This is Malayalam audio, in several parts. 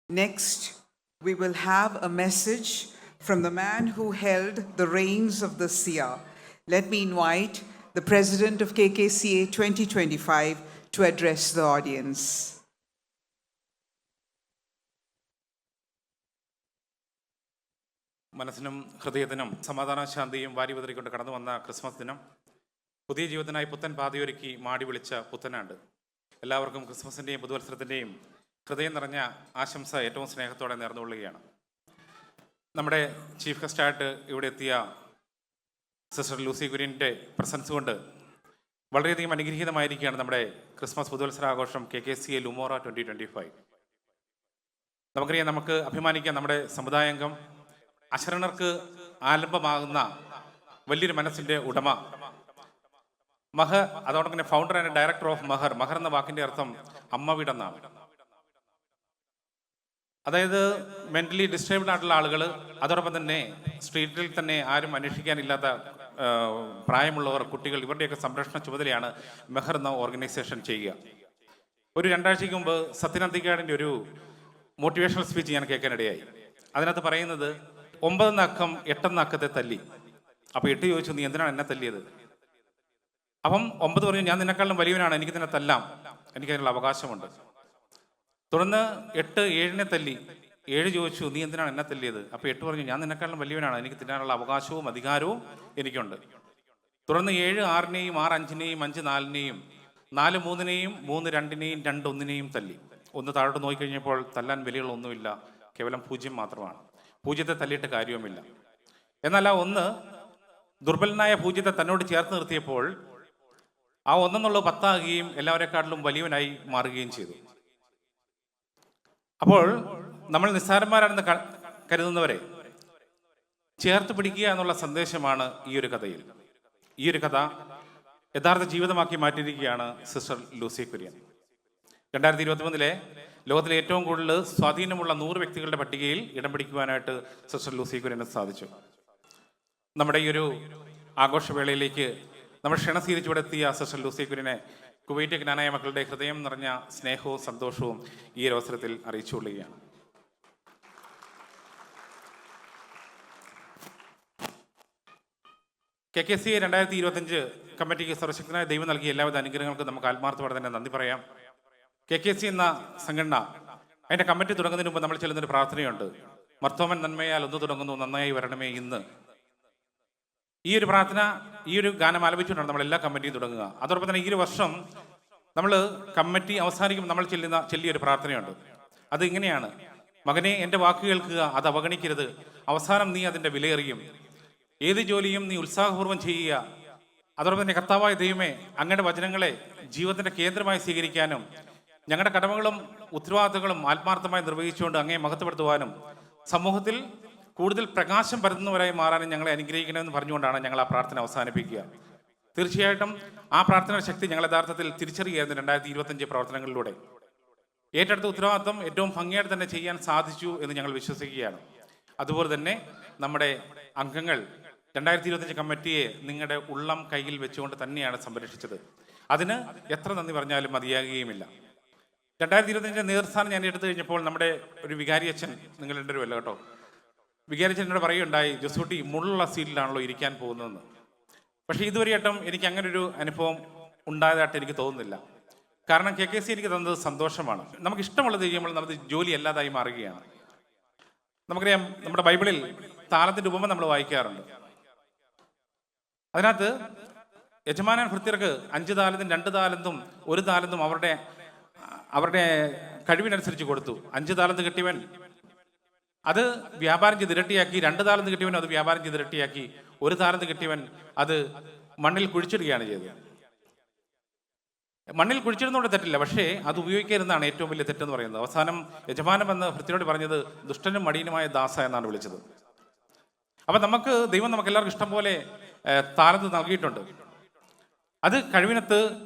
Next, we will have a message from the man who held the reins of the SIA. Let me invite the President of KKCA 2025 to address the audience. മനസ്സിനും ഹൃദയത്തിനും സമാധാന ശാന്തിയും വാരി വിതറിക്കൊണ്ട് കടന്നു വന്ന ക്രിസ്മസ് ദിനം പുതിയ ജീവിതത്തിനായി പുത്തൻ പാതയൊരുക്കി മാടി വിളിച്ച പുത്തനാണ്ട്. എല്ലാവർക്കും ക്രിസ്മസിൻ്റെയും പുതുവത്സരത്തിൻ്റെയും ഹൃദയം നിറഞ്ഞ ആശംസ ഏറ്റവും സ്നേഹത്തോടെ നേർന്നുകൊള്ളുകയാണ്. നമ്മുടെ ചീഫ് ഗസ്റ്റായിട്ട് ഇവിടെ എത്തിയ സിസ്റ്റർ ലൂസി കുര്യൻ്റെ പ്രസൻസ് കൊണ്ട് വളരെയധികം അനുഗ്രഹീതമായിരിക്കുകയാണ് നമ്മുടെ ക്രിസ്മസ് പുതുവത്സരാഘോഷം KKCA ലുമോറ 2025. നമുക്കറിയാം, നമുക്ക് അഭിമാനിക്കാം, നമ്മുടെ സമുദായാംഗം അശരണർക്ക് ആലംബമാകുന്ന വലിയൊരു മനസ്സിൻ്റെ ഉടമ മഹർ, അതോടൊപ്പം തന്നെ ഫൗണ്ടർ ആൻഡ് ഡയറക്ടർ ഓഫ് മഹർ. മഹർ എന്ന വാക്കിൻ്റെ അർത്ഥം അമ്മ വീടെന്നാണ്. അതായത് മെൻ്റലി ഡിസ്റ്റർബ്ഡ് ആയിട്ടുള്ള ആളുകൾ, അതോടൊപ്പം തന്നെ സ്ട്രീറ്റിൽ തന്നെ ആരും അന്വേഷിക്കാനില്ലാത്ത പ്രായമുള്ളവർ, കുട്ടികൾ, ഇവരുടെയൊക്കെ സംരക്ഷണ ചുമതലയാണ് മെഹർ എന്ന ഓർഗനൈസേഷൻ ചെയ്യുക. ഒരു 2 ആഴ്ചയ്ക്ക് മുമ്പ് സത്യനന്ദിക്കാടിൻ്റെ ഒരു മോട്ടിവേഷണൽ സ്പീച്ച് ഞാൻ കേൾക്കാനിടയായി. അതിനകത്ത് പറയുന്നത് 9 അക്കം 8 അക്കത്തെ തല്ലി. അപ്പോൾ 8 ചോദിച്ചു, നീ എന്തിനാണ് എന്നെ തല്ലിയത്? അപ്പം 9 പറഞ്ഞു, ഞാൻ നിന്നെക്കാളും വലിയവനാണ്, എനിക്ക് തന്നെ തല്ലാം, എനിക്കതിനുള്ള അവകാശമുണ്ട്. തുടർന്ന് 8 7 തല്ലി. 7 ചോദിച്ചു, നീ എന്തിനാണ് എന്നെ തല്ലിയത്? അപ്പോൾ 8 പറഞ്ഞു, ഞാൻ നിന്നെക്കാളും വലിയവനാണ്, എനിക്ക് തിന്നാനുള്ള അവകാശവും അധികാരവും എനിക്കുണ്ട്. തുടർന്ന് 7 6 6 5 5 4 4 3 3 2 2 1 തല്ലി. 1 താഴോട്ട് നോക്കിക്കഴിഞ്ഞപ്പോൾ തല്ലാൻ വിലകളൊന്നുമില്ല, കേവലം 0 മാത്രമാണ്. 0 തല്ലിയിട്ട് കാര്യവുമില്ല. എന്നാൽ ആ 1 ദുർബലനായ 0 തന്നോട് ചേർത്ത് നിർത്തിയപ്പോൾ ആ 1 എന്നുള്ളത് 10 ആകുകയും എല്ലാവരെക്കാട്ടിലും വലിയവനായി മാറുകയും ചെയ്തു. അപ്പോൾ നമ്മൾ നിസ്സാരന്മാരാണെന്ന് കരുതുന്നവരെ ചേർത്ത് പിടിക്കുക എന്നുള്ള സന്ദേശമാണ് ഈ ഒരു കഥയിൽ. ഈ ഒരു കഥ യഥാർത്ഥ ജീവിതമാക്കി മാറ്റിയിരിക്കുകയാണ് സിസ്റ്റർ ലൂസി കുര്യൻ. 2023 ലോകത്തിലെ ഏറ്റവും കൂടുതൽ സ്വാധീനമുള്ള 100 വ്യക്തികളുടെ പട്ടികയിൽ ഇടം പിടിക്കുവാനായിട്ട് സിസ്റ്റർ ലൂസി കുര്യന് സാധിച്ചു. നമ്മുടെ ഈ ഒരു ആഘോഷവേളയിലേക്ക് നമ്മൾ ക്ഷണം സ്വീകരിച്ചുവിടെ എത്തിയ സിസ്റ്റർ ലൂസി കുര്യനെ കുവൈറ്റ് ജ്ഞാനായ മക്കളുടെ ഹൃദയം നിറഞ്ഞ സ്നേഹവും സന്തോഷവും ഈ ഒരു അവസരത്തിൽ അറിയിച്ചുകൊള്ളുകയാണ്. KKCA 2025 കമ്മിറ്റിക്ക് സർവശക്തനായ ദൈവം നൽകിയ എല്ലാവിധ അനുഗ്രഹങ്ങൾക്കും നമുക്ക് ആത്മാർത്ഥത്തോടെ തന്നെ നന്ദി പറയാം. KKCA എന്ന സംഘടന, അതിൻ്റെ കമ്മിറ്റി തുടങ്ങുന്നതിന് മുമ്പ് നമ്മൾ ചെല്ലുന്നൊരു പ്രാർത്ഥനയുണ്ട്. മർത്തോമൻ നന്മയാൽ ഒന്ന് തുടങ്ങുന്നു, നന്നായി വരണമേ ഇന്ന്. ഈ ഒരു പ്രാർത്ഥന, ഈ ഒരു ഗാനം ആലപിച്ചുകൊണ്ടാണ് നമ്മൾ എല്ലാ കമ്മിറ്റിയും തുടങ്ങുക. അതോടൊപ്പം തന്നെ ഈ ഒരു വർഷം നമ്മൾ കമ്മിറ്റി അവസാനിക്കുമ്പോൾ നമ്മൾ ചൊല്ലിയൊരു പ്രാർത്ഥനയുണ്ട്. അത് ഇങ്ങനെയാണ്: മകനെ, എൻ്റെ വാക്ക് കേൾക്കുക, അത് അവഗണിക്കരുത്, അവസാനം നീ അതിൻ്റെ വിലയെറിയും. ഏത് ജോലിയും നീ ഉത്സാഹപൂർവ്വം ചെയ്യുക. അതോടൊപ്പം തന്നെ കർത്താവായ ദൈവമേ, അങ്ങയുടെ വചനങ്ങളെ ജീവിതത്തിൻ്റെ കേന്ദ്രമായി സ്വീകരിക്കാനും ഞങ്ങളുടെ കടമകളും ഉത്തരവാദിത്തങ്ങളും ആത്മാർത്ഥമായി നിർവഹിച്ചുകൊണ്ട് അങ്ങയെ മഹത്വപ്പെടുത്തുവാനും സമൂഹത്തിൽ കൂടുതൽ പ്രകാശം പരത്തുന്നവരായി മാറാനും ഞങ്ങളെ അനുഗ്രഹിക്കണമെന്ന് പറഞ്ഞുകൊണ്ടാണ് ഞങ്ങൾ ആ പ്രാർത്ഥന അവസാനിപ്പിക്കുക. തീർച്ചയായിട്ടും ആ പ്രാർത്ഥന ശക്തി ഞങ്ങൾ യഥാർത്ഥത്തിൽ തിരിച്ചറിയായിരുന്നു 2025 പ്രവർത്തനങ്ങളിലൂടെ. ഏറ്റെടുത്ത ഉത്തരവാദിത്തം ഏറ്റവും ഭംഗിയായിട്ട് തന്നെ ചെയ്യാൻ സാധിച്ചു എന്ന് ഞങ്ങൾ വിശ്വസിക്കുകയാണ്. അതുപോലെ തന്നെ നമ്മുടെ അംഗങ്ങൾ 2025 കമ്മിറ്റിയെ നിങ്ങളുടെ ഉള്ളം കയ്യിൽ വെച്ചുകൊണ്ട് തന്നെയാണ് സംരക്ഷിച്ചത്. അതിന് എത്ര നന്ദി പറഞ്ഞാലും മതിയാകുകയുമില്ല. 2025 നേതൃസ്ഥാനം ഞാൻ എടുത്തു കഴിഞ്ഞപ്പോൾ നമ്മുടെ ഒരു വികാരി അച്ഛൻ, നിങ്ങൾ രണ്ടുപേരുമല്ല കേട്ടോ, വികാരി അച്ഛൻ എന്നോട് പറയുകയുണ്ടായി, ജോസൂട്ടി മുള്ളുള്ള സീറ്റിലാണല്ലോ ഇരിക്കാൻ പോകുന്നതെന്ന്. പക്ഷേ ഇതുവരെയായിട്ടും എനിക്ക് അങ്ങനെ ഒരു അനുഭവം ഉണ്ടായതായിട്ട് എനിക്ക് തോന്നുന്നില്ല. കാരണം KKCA എനിക്ക് തന്നത് സന്തോഷമാണ്. നമുക്ക് ഇഷ്ടമുള്ളത് ചെയ്യുമ്പോൾ നമുക്ക് ജോലി അല്ലാതായി മാറുകയാണ്. നമുക്കറിയാം, നമ്മുടെ ബൈബിളിൽ താലത്തിൻ്റെ ഉപമ നമ്മൾ വായിക്കാറുണ്ട്. അതിനകത്ത് യജമാനൻ ഭൃത്യർക്ക് 5 താലന്തും 2 താലന്തും 1 താലന്തും അവരുടെ കഴിവിനനുസരിച്ച് കൊടുത്തു. 5 താലന്ത് കിട്ടിയവൻ അത് വ്യാപാരം ചെയ്ത് ഇരട്ടിയാക്കി, 2 താലന്ത് കിട്ടിയവൻ അത് വ്യാപാരം ചെയ്ത് ഇരട്ടിയാക്കി, 1 താലന്ത് കിട്ടിയവൻ അത് മണ്ണിൽ കുഴിച്ചിടുകയാണ് ചെയ്തത്. മണ്ണിൽ കുഴിച്ചിടുന്നതുകൊണ്ട് തെറ്റില്ല, പക്ഷേ അത് ഉപയോഗിക്കരുതെന്നാണ് ഏറ്റവും വലിയ തെറ്റെന്ന് പറയുന്നത്. അവസാനം യജമാനം എന്ന് ഭൃത്യനോട് പറഞ്ഞത് ദുഷ്ടനും മടിയനുമായ ദാസ എന്നാണ് വിളിച്ചത്. അപ്പം ദൈവം നമുക്കെല്ലാവർക്കും ഇഷ്ടം പോലെ താലന്ത് നൽകിയിട്ടുണ്ട്. അത് കഴിവിനത്ത്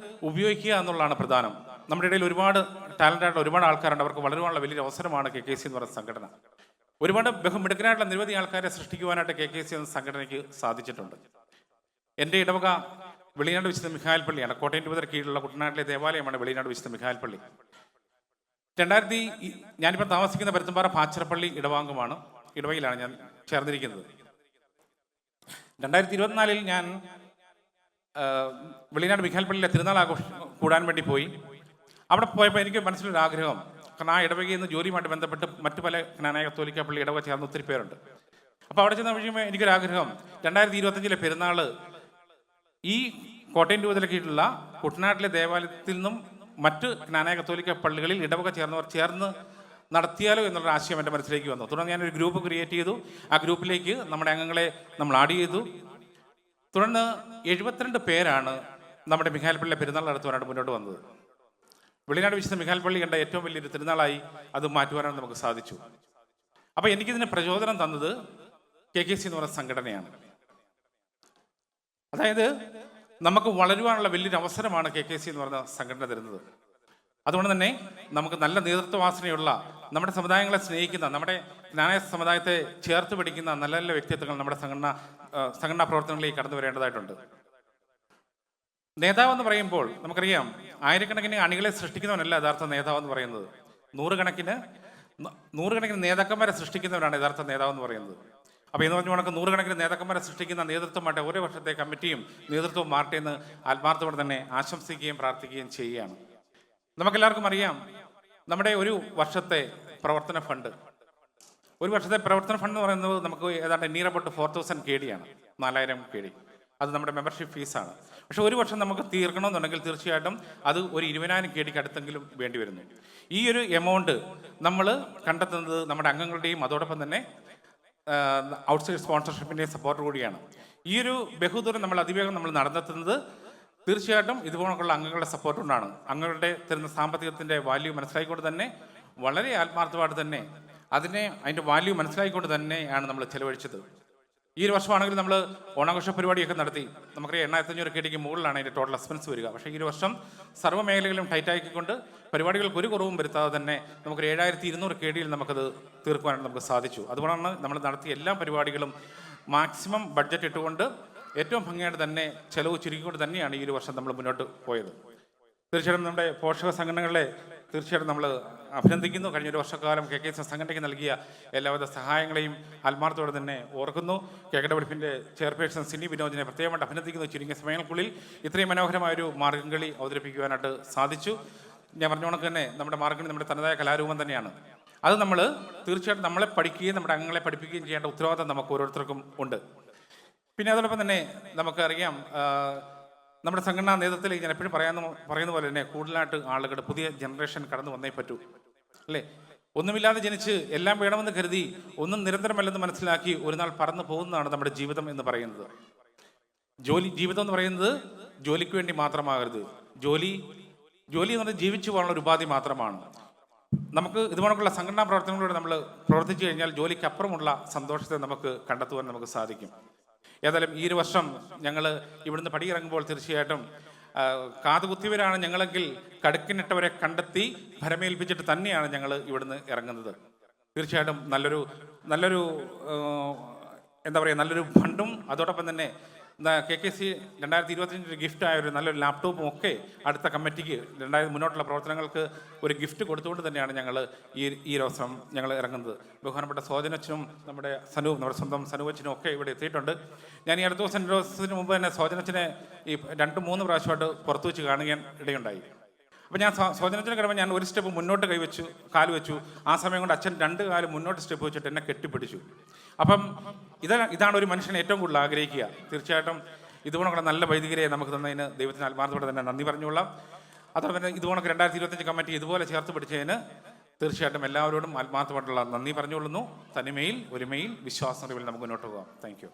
ഉപയോഗിക്കുക എന്നുള്ളതാണ് പ്രധാനം. നമ്മുടെ ഇടയിൽ ഒരുപാട് ടാലൻ്റായിട്ടുള്ള ഒരുപാട് ആൾക്കാരുണ്ട്. അവർക്ക് വളരുവാനുള്ള വലിയൊരു അവസരമാണ് KKCA എന്ന് പറയുന്ന സംഘടന. ഒരുപാട് ബഹുമിടുക്കനായിട്ടുള്ള നിരവധി ആൾക്കാരെ സൃഷ്ടിക്കുവാനായിട്ട് KKCA എന്ന സംഘടനയ്ക്ക് സാധിച്ചിട്ടുണ്ട്. എൻ്റെ ഇടവക വെളിനാട് വിശുദ്ധ മിഖായിൽ പള്ളിയാണ്. കോട്ടയം രൂപതയുടെ കീഴിലുള്ള കുട്ടനാട്ടിലെ ദേവാലയമാണ് വെളിനാട് വിശുദ്ധ മിഖായിൽ പള്ളി. ഞാനിപ്പോൾ താമസിക്കുന്ന പരുത്തമ്പാറ പാച്ചിറപ്പള്ളി ഇടവാംഗമാണ്, ഇടവയിലാണ് ഞാൻ ചേർന്നിരിക്കുന്നത്. 2024 ഞാൻ വെളിനാട് മിഖാൽപ്പള്ളിയിലെ തിരുനാൾ ആഘോഷം കൂടാൻ വേണ്ടി പോയി. അവിടെ പോയപ്പോൾ എനിക്ക് മനസ്സിലൊരു ആഗ്രഹം, കാരണം ആ ഇടവകയിൽ നിന്ന് ജോലിയുമായിട്ട് ബന്ധപ്പെട്ട് മറ്റു പല ജ്ഞാനായ കത്തോലിക്ക പള്ളി ഇടവക ചേർന്ന് ഒത്തിരി പേരുണ്ട്. അപ്പോൾ അവിടെ ചെന്ന് കഴിയുമ്പോൾ എനിക്കൊരാഗ്രഹം, 2025 പെരുന്നാൾ ഈ കോട്ടയം രൂപത്തിലേക്കുള്ള കുട്ടനാട്ടിലെ ദേവാലയത്തിൽ നിന്നും മറ്റ് ജ്ഞാനായ കത്തോലിക്ക പള്ളികളിൽ ഇടവക ചേർന്നവർ ചേർന്ന് നടത്തിയാലോ എന്നുള്ള ആശയം എൻ്റെ മനസ്സിലേക്ക് വന്നു. തുടർന്ന് ഞാനൊരു ഗ്രൂപ്പ് ക്രിയേറ്റ് ചെയ്തു. ആ ഗ്രൂപ്പിലേക്ക് നമ്മുടെ അംഗങ്ങളെ നമ്മൾ ആഡ് ചെയ്തു. തുടർന്ന് 72 പേരാണ് നമ്മുടെ മിഖാൽപ്പള്ളിയിലെ പെരുന്നാൾ നടത്തുവാനായിട്ട് മുന്നോട്ട് വന്നത്. വെളിനാട് വിശുദ്ധ മിഖാൽപ്പള്ളി കണ്ട ഏറ്റവും വലിയൊരു തിരുനാളായി അത് മാറ്റുവാനാണ് നമുക്ക് സാധിച്ചു. അപ്പോൾ എനിക്കിതിന് പ്രചോദനം തന്നത് KKC എന്ന് പറയുന്ന സംഘടനയാണ്. അതായത് നമുക്ക് വളരുവാനുള്ള വലിയൊരു അവസരമാണ് KKC എന്ന് പറയുന്ന സംഘടന തരുന്നത്. അതുകൊണ്ട് തന്നെ നമുക്ക് നല്ല നേതൃത്വവാസനയുള്ള, നമ്മുടെ സമുദായങ്ങളെ സ്നേഹിക്കുന്ന, നമ്മുടെ ജ്ഞാനായ സമുദായത്തെ ചേർത്ത് പിടിക്കുന്ന നല്ല നല്ല വ്യക്തിത്വങ്ങൾ നമ്മുടെ സംഘടനാ പ്രവർത്തനങ്ങളിലേക്ക് കടന്നു വരേണ്ടതായിട്ടുണ്ട്. നേതാവ് എന്ന് പറയുമ്പോൾ നമുക്കറിയാം, ആയിരക്കണക്കിന് അണികളെ സൃഷ്ടിക്കുന്നവനല്ല യഥാർത്ഥ നേതാവ് എന്ന് പറയുന്നത്. നൂറുകണക്കിന് നേതാക്കന്മാരെ സൃഷ്ടിക്കുന്നവരാണ് യഥാർത്ഥ നേതാവ് എന്ന് പറയുന്നത്. അപ്പോൾ എന്ന് പറഞ്ഞു കണക്ക് നൂറുകണക്കിന് നേതാക്കന്മാരെ സൃഷ്ടിക്കുന്ന നേതൃത്വമായിട്ട് ഓരോ വർഷത്തെ കമ്മിറ്റിയും നേതൃത്വവും മാറട്ടെ എന്ന് ആത്മാർത്ഥത്തോടെ തന്നെ ആശംസിക്കുകയും പ്രാർത്ഥിക്കുകയും ചെയ്യുകയാണ്. നമുക്കെല്ലാവർക്കും അറിയാം, നമ്മുടെ ഒരു വർഷത്തെ പ്രവർത്തന ഫണ്ട് എന്ന് പറയുന്നത് നമുക്ക് ഏതാണ്ട് നിയർ അബൌട്ട് 4000 KD ആണ്, 4000 KD. അത് നമ്മുടെ മെമ്പർഷിപ്പ് ഫീസാണ്. പക്ഷെ ഒരു വർഷം നമുക്ക് തീർക്കണമെന്നുണ്ടെങ്കിൽ തീർച്ചയായിട്ടും അത് ഒരു 20,000 KDക്ക് അടുത്തെങ്കിലും വേണ്ടി വരുന്നു. ഈ ഒരു എമൗണ്ട് നമ്മൾ കണ്ടെത്തുന്നത് നമ്മുടെ അംഗങ്ങളുടെയും അതോടൊപ്പം തന്നെ ഔട്ട്സൈഡ് സ്പോൺസർഷിപ്പിൻ്റെയും സപ്പോർട്ട് കൂടിയാണ്. ഈ ഒരു ബഹുദൂരം നമ്മൾ അതിവേഗം നമ്മൾ നടന്നെത്തുന്നത് തീർച്ചയായിട്ടും ഇതുപോലുള്ള അംഗങ്ങളുടെ സപ്പോർട്ട് കൊണ്ടാണ്. അംഗങ്ങളുടെ തരുന്ന സാമ്പത്തികത്തിൻ്റെ വാല്യൂ മനസ്സിലാക്കിക്കൊണ്ട് തന്നെ, വളരെ ആത്മാർത്ഥമായിട്ട് തന്നെ അതിൻ്റെ വാല്യൂ മനസ്സിലാക്കിക്കൊണ്ട് തന്നെയാണ് നമ്മൾ ചെലവഴിച്ചത്. ഈ ഒരു വർഷമാണെങ്കിൽ നമ്മൾ ഓണാഘോഷ പരിപാടിയൊക്കെ നടത്തി. നമുക്കറിയാം 8,500 KDക്ക് മുകളിലാണ് അതിൻ്റെ ടോട്ടൽ എക്സ്പെൻസ് വരിക. പക്ഷേ ഈ ഒരു വർഷം സർവ്വ മേഖലകളും ടൈറ്റാക്കിക്കൊണ്ട് പരിപാടികൾക്ക് ഒരു കുറവും വരുത്താതെ തന്നെ നമുക്കൊരു 7,200 KDയിൽ നമുക്കത് തീർക്കുവാനായിട്ട് നമുക്ക് സാധിച്ചു. അതുകൊണ്ടാണ് നമ്മൾ നടത്തിയ എല്ലാ പരിപാടികളും മാക്സിമം ബഡ്ജറ്റ് ഇട്ടുകൊണ്ട് ഏറ്റവും ഭംഗിയായിട്ട് തന്നെ ചെലവ് ചുരുക്കിക്കൊണ്ട് തന്നെയാണ് ഈ ഒരു വർഷം നമ്മൾ മുന്നോട്ട് പോയത്. തീർച്ചയായിട്ടും നമ്മുടെ പോഷക സംഘടനകളെ തീർച്ചയായിട്ടും നമ്മൾ അഭിനന്ദിക്കുന്നു. കഴിഞ്ഞൊരു വർഷക്കാലം KKC സംഘടനയ്ക്ക് നൽകിയ എല്ലാവിധ സഹായങ്ങളെയും ആത്മാർത്ഥത്തോടെ തന്നെ ഓർക്കുന്നു. KKWF ചെയർപേഴ്സൺ സിനി വിനോദിനെ പ്രത്യേകമായിട്ട് അഭിനന്ദിക്കുന്നു. ചുരുങ്ങിയ സമയങ്ങൾക്കുള്ളിൽ ഇത്രയും മനോഹരമായൊരു മാർഗ്ഗംകളി അവതരിപ്പിക്കുവാനായിട്ട് സാധിച്ചു. ഞാൻ പറഞ്ഞ കണക്ക് തന്നെ നമ്മുടെ മാർഗ്ഗംകളി നമ്മുടെ തനതായ കലാരൂപം തന്നെയാണ്. അത് നമ്മൾ തീർച്ചയായിട്ടും നമ്മളെ പഠിക്കുകയും നമ്മുടെ അംഗങ്ങളെ പഠിപ്പിക്കുകയും ചെയ്യേണ്ട ഉത്തരവാദിത്തം നമുക്ക് ഓരോരുത്തർക്കും ഉണ്ട്. പിന്നെ അതോടൊപ്പം തന്നെ നമുക്കറിയാം, നമ്മുടെ സംഘടനാ നേതൃത്വത്തിലേക്ക് ഞാൻ എപ്പോഴും പറയുന്ന പോലെ തന്നെ കൂടുതലായിട്ട് ആളുകൾ, പുതിയ ജനറേഷൻ കടന്നു വന്നേ പറ്റൂ, അല്ലേ? ഒന്നുമില്ലാതെ ജനിച്ച് എല്ലാം വേണമെന്ന് കരുതി ഒന്നും നിരന്തരമല്ലെന്ന് മനസ്സിലാക്കി ഒരു നാൾ പറന്നു പോകുന്നതാണ് നമ്മുടെ ജീവിതം എന്ന് പറയുന്നത്. ജീവിതം എന്ന് പറയുന്നത് ജോലിക്ക് വേണ്ടി മാത്രമാകരുത്. ജോലി എന്ന് പറഞ്ഞാൽ ജീവിച്ചു പോകാനുള്ള ഒരു ഉപാധി മാത്രമാണ്. നമുക്ക് ഇതുപോലുള്ള സംഘടനാ പ്രവർത്തനങ്ങളിലൂടെ നമ്മൾ പ്രവർത്തിച്ചു കഴിഞ്ഞാൽ ജോലിക്കപ്പുറമുള്ള സന്തോഷത്തെ നമുക്ക് കണ്ടെത്തുവാൻ നമുക്ക് സാധിക്കും. ഏതായാലും ഈ ഒരു വർഷം ഞങ്ങൾ ഇവിടുന്ന് പടിയിറങ്ങുമ്പോൾ തീർച്ചയായിട്ടും കാതുകുത്തിയവരാണ് ഞങ്ങളെങ്കിൽ കടുക്കിനിട്ടവരെ കണ്ടെത്തി ഭരമേൽപ്പിച്ചിട്ട് തന്നെയാണ് ഞങ്ങൾ ഇവിടുന്ന് ഇറങ്ങുന്നത്. തീർച്ചയായിട്ടും നല്ലൊരു എന്താ പറയുക, നല്ലൊരു ഫണ്ടും അതോടൊപ്പം തന്നെ KKC 2025 ഗിഫ്റ്റായ ഒരു നല്ലൊരു ലാപ്ടോപ്പും ഒക്കെ അടുത്ത കമ്മിറ്റിക്ക് മുന്നോട്ടുള്ള പ്രവർത്തനങ്ങൾക്ക് ഒരു ഗിഫ്റ്റ് കൊടുത്തുകൊണ്ട് തന്നെയാണ് ഞങ്ങൾ ഈ ദിവസം ഞങ്ങൾ ഇറങ്ങുന്നത്. ബഹുമാനപ്പെട്ട സോജനച്ചനും നമ്മുടെ സ്വന്തം സനുവച്ചനും ഒക്കെ ഇവിടെ എത്തിയിട്ടുണ്ട്. ഞാൻ ഈ അടുത്ത ദിവസത്തിന് മുമ്പ് തന്നെ സോജനച്ചനെ ഈ 2-3 പ്രാവശ്യമായിട്ട് പുറത്തു വെച്ച് കാണുവാൻ ഇടയുണ്ടായി. അപ്പോൾ ഞാൻ സോജനത്തിന് കിടമ്പോൾ ഞാൻ ഒരു സ്റ്റെപ്പ് മുന്നോട്ട് കാല് വെച്ചു. ആ സമയം കൊണ്ട് അച്ഛൻ 2 കാല് മുന്നോട്ട് സ്റ്റെപ്പ് വെച്ചിട്ട് എന്നെ കെട്ടിപ്പിടിച്ചു. അപ്പം ഇതാണ് ഒരു മനുഷ്യൻ ഏറ്റവും കൂടുതൽ ആഗ്രഹിക്കുക. തീർച്ചയായിട്ടും ഇതുപോലുള്ള നല്ല വൈദികരെ നമുക്ക് തന്നതിന് ദൈവത്തിന് ആത്മാർത്ഥത്തോടെ തന്നെ നന്ദി പറഞ്ഞുകൊള്ളാം. അതോടൊപ്പം തന്നെ ഇതുപോലൊക്കെ 2025 കമ്മിറ്റി ഇതുപോലെ ചേർത്ത് പിടിച്ചതിന് തീർച്ചയായിട്ടും എല്ലാവരോടും ആത്മാർത്ഥമായിട്ടുള്ള നന്ദി പറഞ്ഞുകൊള്ളുന്നു. തനിമയിൽ ഒരുമയിൽ വിശ്വാസത്തിൽ നമുക്ക് മുന്നോട്ട് പോകാം. Thank you.